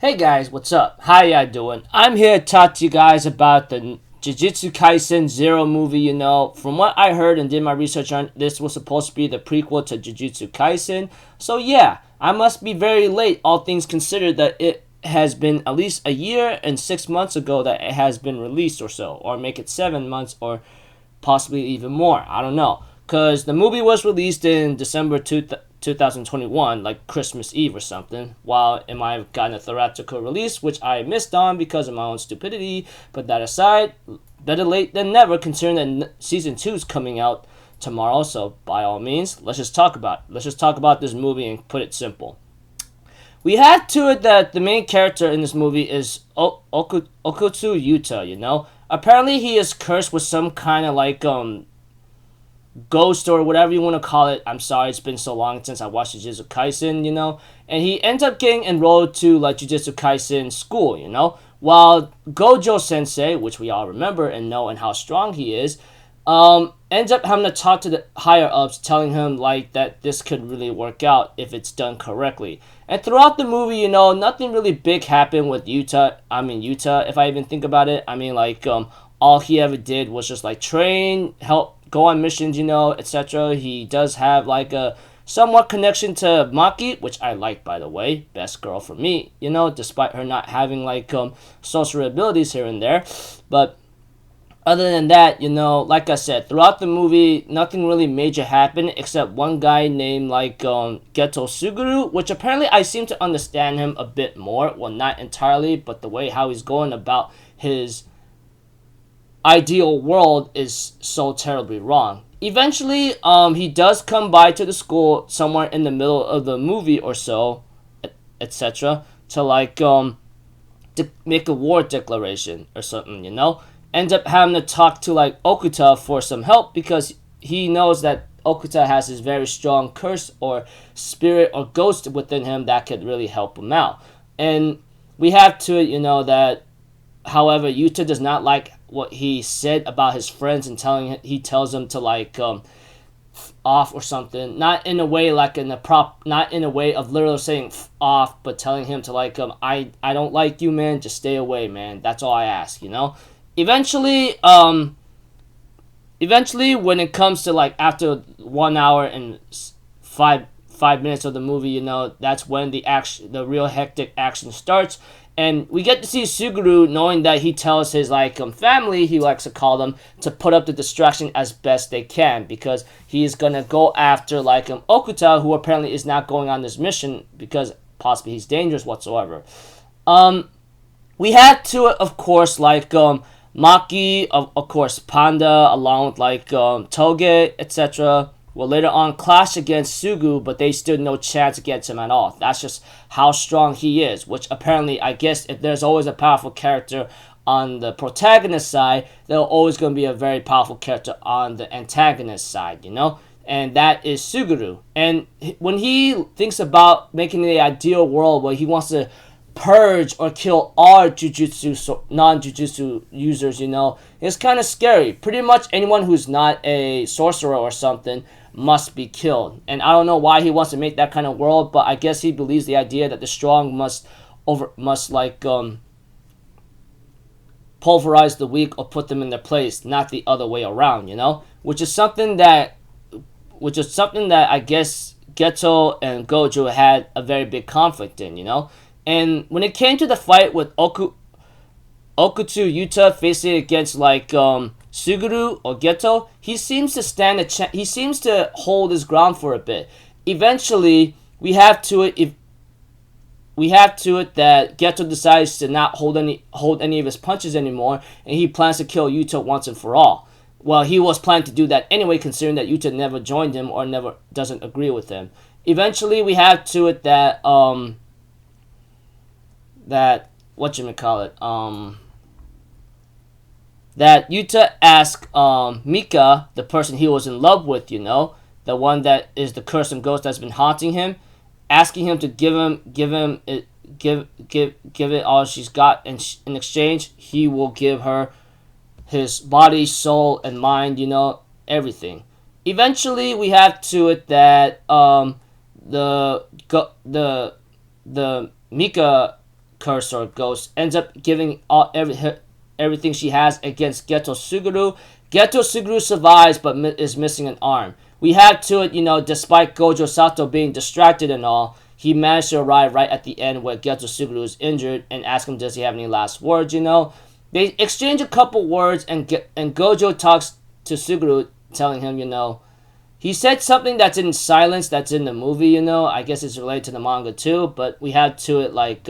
Hey guys, what's up? How ya doing? I'm here to talk to you guys about the Jujutsu Kaisen Zero movie. From what I heard and did my research on, this was supposed to be the prequel to Jujutsu Kaisen. So yeah, I must be very late, all things considered, that it has been at least a year and 6 months ago that it has been released or so, or make it 7 months or possibly even more. I don't know. Because the movie was released in December 2021, like Christmas Eve or something, while it might have gotten a theatrical release, which I missed on because of my own stupidity. But that aside, better late than never, considering that season 2 is coming out tomorrow. So by all means, let's just talk about this movie and put it simple. We had to it that the main character in this movie is Okutsu Yuta. Apparently he is cursed with some kind of like ghost or whatever you want to call it. I'm sorry, it's been so long since I watched Jujutsu Kaisen. And he ends up getting enrolled to like Jujutsu Kaisen school. While Gojo Sensei, which we all remember and know and how strong he is, ends up having to talk to the higher ups, telling him like that this could really work out if it's done correctly. And throughout the movie, nothing really big happened with Yuta. If I even think about it, all he ever did was just like train, help, go on missions, etc. He does have like a somewhat connection to Maki, which I like, by the way. Best girl for me, despite her not having like social abilities here and there. But other than that, like I said, throughout the movie, nothing really major happened except one guy named like Geto Suguru, which apparently I seem to understand him a bit more. Well, not entirely, but the way how he's going about his ideal world is so terribly wrong. Eventually, he does come by to the school somewhere in the middle of the movie or so, etc., to like make a war declaration or something. Ends up having to talk to like Okuta for some help because he knows that Okuta has this very strong curse or spirit or ghost within him that could really help him out. And we have to it, that however, Yuta does not like what he said about his friends and he tells them to like off or something. Not in a way like not in a way of literally saying off, but telling him to like I don't like you, man. Just stay away, man. That's all I ask. Eventually, when it comes to like after 1 hour and five minutes of the movie, that's when the real hectic action starts. And we get to see Suguru, knowing that he tells his like family, he likes to call them, to put up the distraction as best they can because he's gonna go after like Okuta, who apparently is not going on this mission because possibly he's dangerous whatsoever. We had to, of course, like Maki, of course, Panda, along with like Toge, etc. will later on clash against Sugu, but they stood no chance against him at all. That's just how strong he is, which apparently, I guess, if there's always a powerful character on the protagonist side, there's always going to be a very powerful character on the antagonist side, And that is Suguru. And when he thinks about making the ideal world where he wants to purge or kill all non-jujutsu users, it's kind of scary. Pretty much anyone who's not a sorcerer or something must be killed. And I don't know why he wants to make that kind of world, but I guess he believes the idea that the strong must pulverize the weak or put them in their place, not the other way around, which is something that I guess Geto and Gojo had a very big conflict in. And when it came to the fight with Okutsu Yuta facing against like Suguru or Geto, he seems to stand a chance. He seems to hold his ground for a bit. Eventually, we have to it that Geto decides to not hold any of his punches anymore, and he plans to kill Yuta once and for all. Well, he was planning to do that anyway, considering that Yuta never joined him or never doesn't agree with him. Eventually, we have to it that that Yuta asked Mika, the person he was in love with, the one that is the cursed ghost that's been haunting him, asking him to give it all she's got, and in exchange he will give her his body, soul, and mind, everything. Eventually, we have to it that the Mika curse or ghost, ends up giving everything she has against Geto Suguru. Geto Suguru survives but is missing an arm. We have to it, despite Gojo Sato being distracted and all, he managed to arrive right at the end where Geto Suguru is injured and ask him, does he have any last words, They exchange a couple words, and Gojo talks to Suguru, telling him, he said something that's in silence that's in the movie, I guess it's related to the manga too, but we had to it like,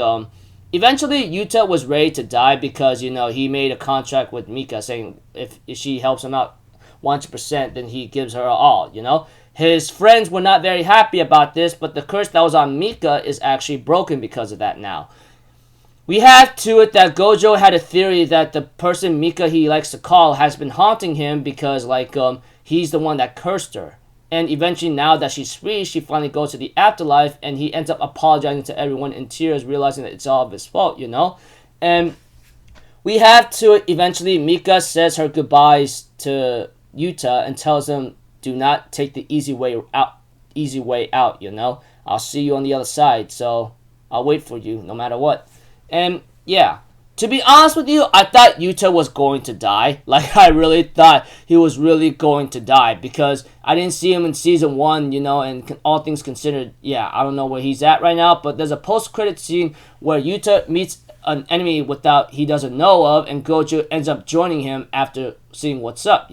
eventually Yuta was ready to die because, he made a contract with Mika saying if she helps him out 100%, then he gives her all, His friends were not very happy about this, but the curse that was on Mika is actually broken because of that now. We have to it that Gojo had a theory that the person Mika he likes to call has been haunting him because, he's the one that cursed her. And eventually, now that she's free, she finally goes to the afterlife, and he ends up apologizing to everyone in tears, realizing that it's all of his fault, And we have to it, eventually, Mika says her goodbyes to Yuta and tells him, do not take the easy way out, I'll see you on the other side, so I'll wait for you no matter what. And yeah, to be honest with you, I thought Yuta was going to die. I really thought he was really going to die because I didn't see him in season 1, and all things considered, yeah, I don't know where he's at right now, but there's a post-credit scene where Yuta meets an enemy he doesn't know of, and Gojo ends up joining him after seeing what's up,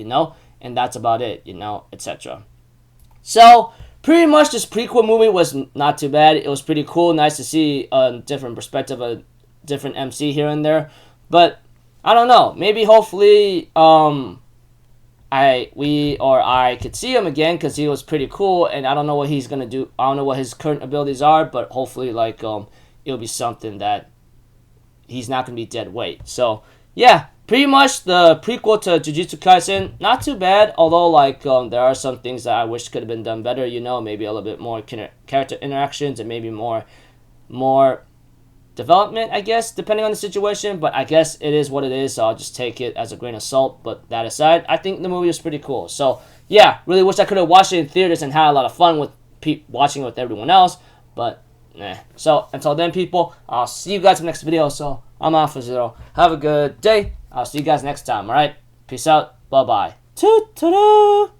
and that's about it, etc. So, pretty much this prequel movie was not too bad. It was pretty cool, nice to see a different perspective of different MC here and there, but I don't know, maybe hopefully I could see him again because he was pretty cool, and I don't know what he's gonna do. I don't know what his current abilities are, but hopefully it'll be something that he's not gonna be dead weight. So yeah, pretty much the prequel to Jujutsu Kaisen, not too bad, although there are some things that I wish could have been done better, maybe a little bit more character interactions and maybe more development, I guess, depending on the situation, but I guess it is what it is, so I'll just take it as a grain of salt. But that aside, I think the movie was pretty cool. So yeah, really wish I could have watched it in theaters and had a lot of fun with watching it with everyone else, but so until then, people, I'll see you guys in the next video. So I'm Alpha Zero, have a good day, I'll see you guys next time. Alright, peace out, bye bye. Toot-toot-toot.